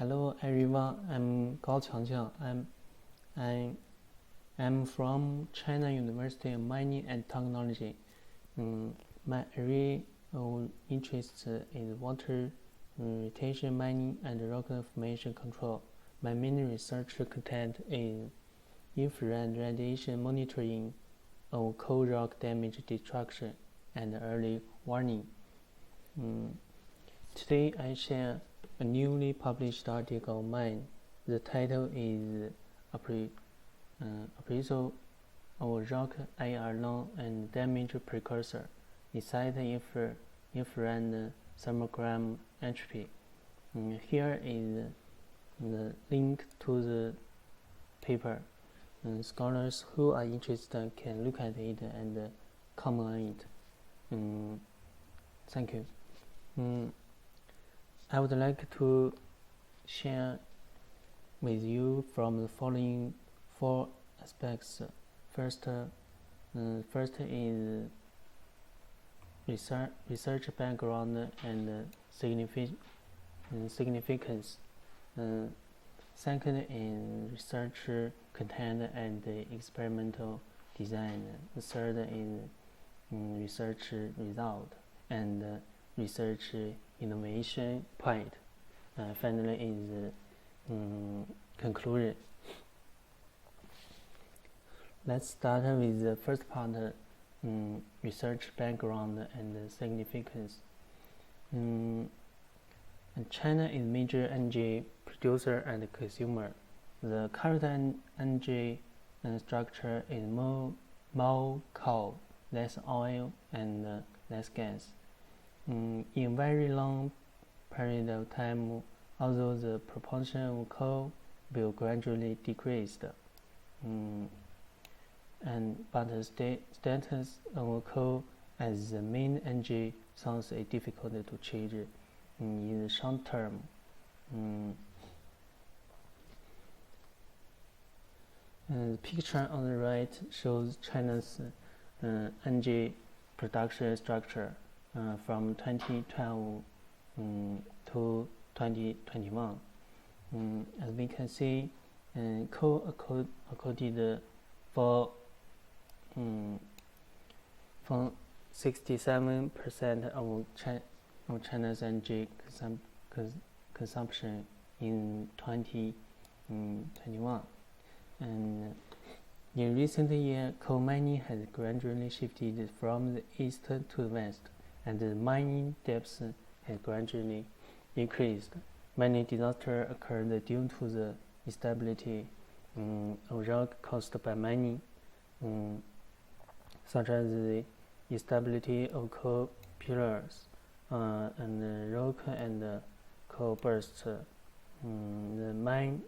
Hello everyone, I'm Qiangqiang. I'm from China University of Mining and Technology. My area of interest is water retention mining and rock formation control. My main research content is infrared radiation monitoring of coal rock damage destruction and early warning. Today I share a newly published article of mine. The title is Appraisal of Rock IR and Damage Precursor, Inside Infrared Thermogram Entropy. Here is the link to the paper. Scholars who are interested can look at it and comment on it. Thank you. I would like to share with you from the following four aspects. First is research background and significance. Second is research content and experimental design. The third is research result and research innovation point. Finally is conclusion. Let's start with the first part, research background and significance. China is major energy producer and consumer. The current energy structure is more coal, less oil, and less gas. In very long period of time, although the proportion of coal will gradually decrease, but the status of coal as the main energy source is difficult to change in the short term. The picture on the right shows China's energy production structure from 2012 to 2021. As we can see, coal accounted for 67% of China's energy consumption in 2021. And in recent years, coal mining has gradually shifted from the east to the west, and the mining depths has gradually increased. Many disasters occurred due to the instability of rock caused by mining, such as the instability of coal pillars and rock and coal bursts, the mine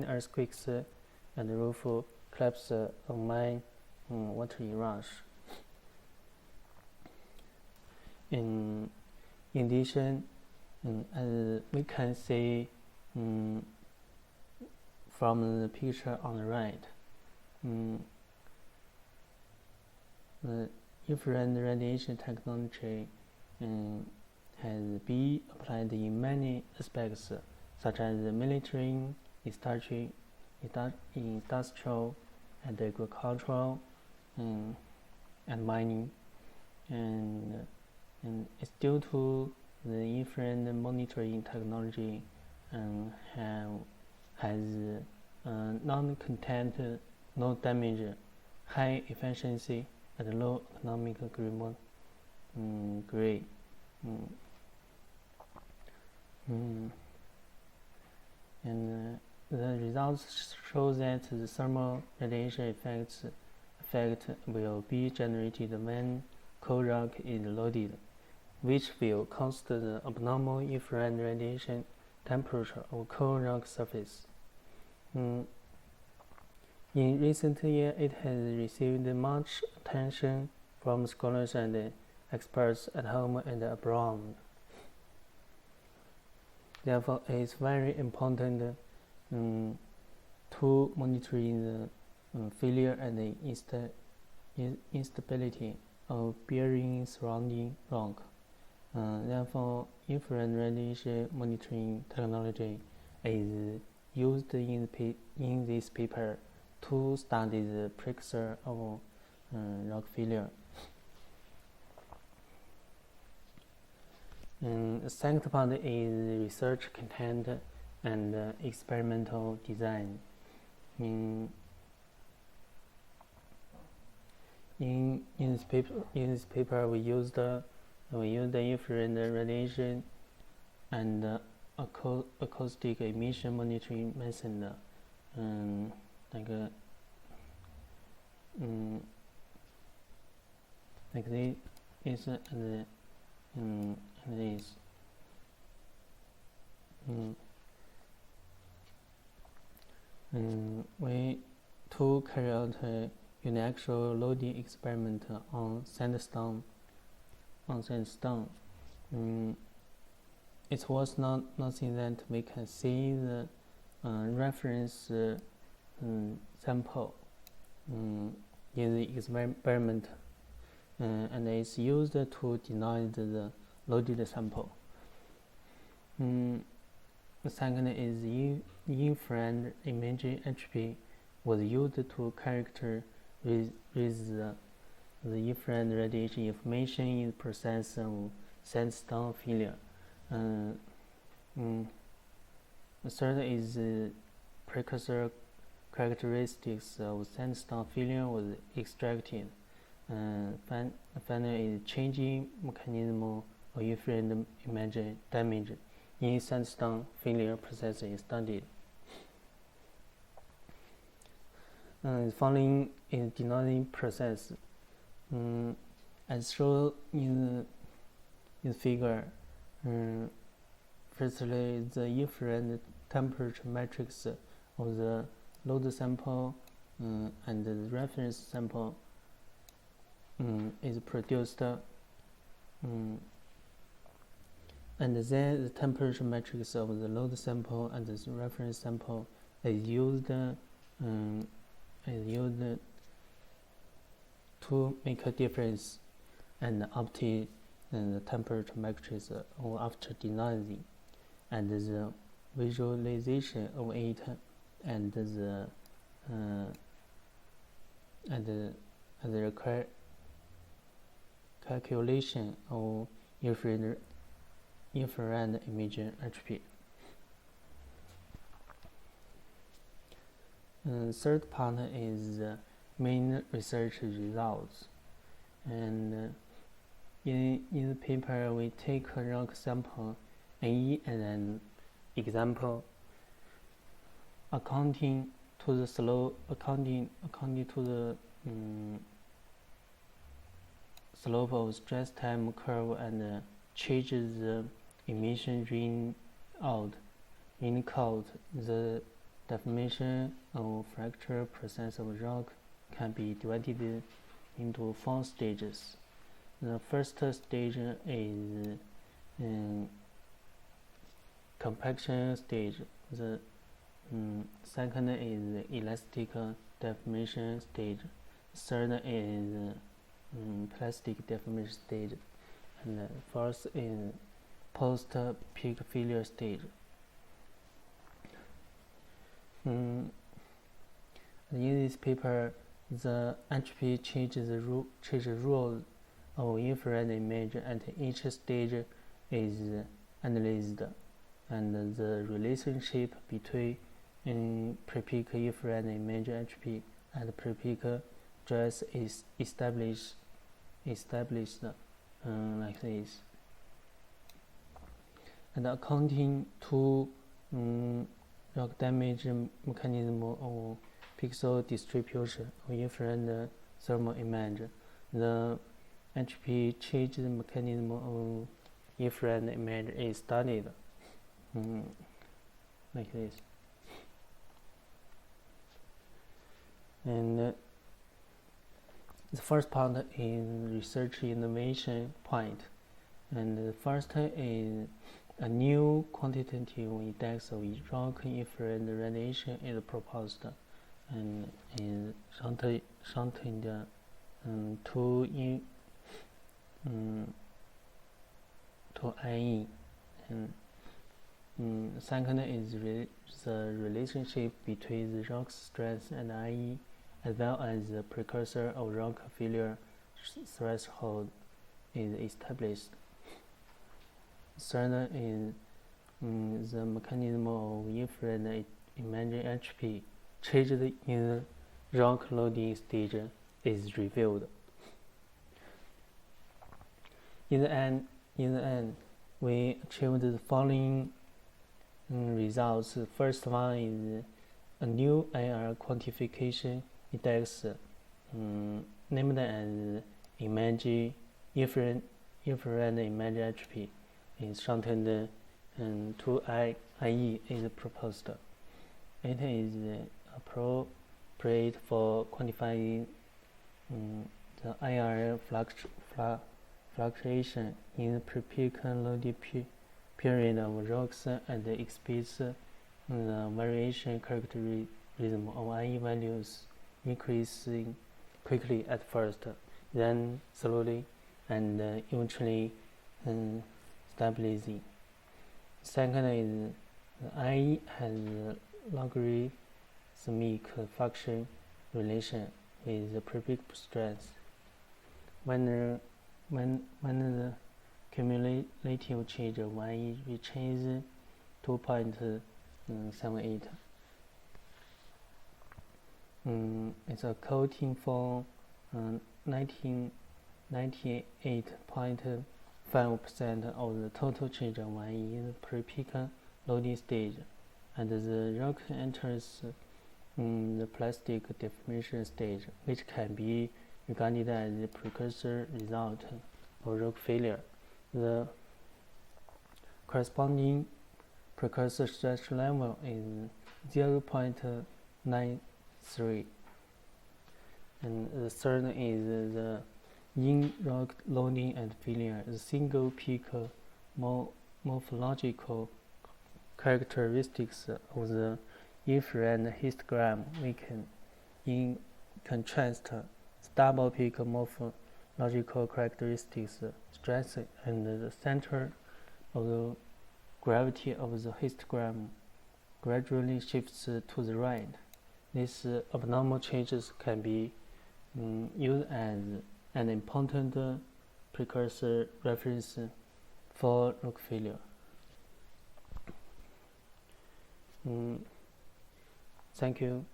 earthquakes, and roof collapse of mine water rush. In addition, as we can see from the picture on the right, the infrared radiation technology has been applied in many aspects, such as military, industrial, and agricultural, and mining, and it's due to the infrared monitoring technology has non-contact, no damage, high efficiency, and low economic grade. And the results show that the thermal radiation effect will be generated when coal rock is loaded, which will cause the abnormal infrared radiation temperature of coal rock surface. In recent years, it has received much attention from scholars and experts at home and abroad. Therefore, it is very important to monitoring the failure and the instability of bearing surrounding rock. Therefore, infrared radiation monitoring technology is used in this paper to study the precursor of rock failure. The second part is research content and experimental design. In this paper, we used the infrared radiation and acoustic emission monitoring method. Like this and this. We to carry out an actual loading experiment on sandstone. It was nothing that we can see the reference sample in the experiment, and it's used to deny the loaded sample. The second is infrared imaging entropy was used to characterize the infrared radiation information in the process of sandstone failure. The third is precursor characteristics of sandstone failure was extracted. Finally, is changing mechanism of infrared imaging damage in sandstone failure process is studied. The following is denoising process. As shown in the figure, firstly, the infrared temperature matrix of the load sample and the reference sample is produced, and then the temperature matrix of the load sample and the reference sample is used to make a difference and obtain the temperature matrix after denoising, and the visualization of it and the calculation of infrared imaging entropy. Third part is main research results, and in the paper we take a rock sample A as an example, accounting to the slope of stress time curve and changes the emission rain out. The deformation of fracture process of rock can be divided into 4 stages. The first stage is compaction stage. The second is elastic deformation stage. Third is plastic deformation stage, and the fourth is post-peak failure stage. In this paper, the entropy change rule of infrared image at each stage is analyzed, and the relationship between pre-peak infrared image entropy and pre-peak stress is established like this. And accounting to rock damage mechanism of pixel distribution of infrared thermal image, the entropy change mechanism of infrared image is studied like this. And the first part is research innovation point, and the first is a new quantitative index of rock infrared radiation is proposed, and is shunted to IE. And Second is the relationship between the rock strength and IE, as well as the precursor of rock failure threshold is established. Third is the mechanism of infrared imaging HP changed in the rock loading stage is revealed. In the end, we achieved the following results. First one is a new IR quantification index, named as infrared image HP, is shortened to IE is proposed. It is appropriate for quantifying the IR fluctuation in the pre-peak loading period of rocks and exhibits the variation characterism of IE values increasing quickly at first, then slowly and eventually stabilizing. Second is the IE has a logarithmic function relation with the pre-peak strength. When the cumulative change of IE reaches 2.78, it's accounting for 98.5% of the total change of IE in the pre-peak loading stage, and the rock enters the plastic deformation stage, which can be regarded as the precursor result of rock failure. The corresponding precursor stress level is 0.93. And the third is the in rock loading and failure. The single peak morphological characteristics of the infrared histogram weaken. In contrast, double peak morphological characteristics strengthen, and the center of the gravity of the histogram gradually shifts to the right. These abnormal changes can be used as an important precursor reference for rock failure. Thank you.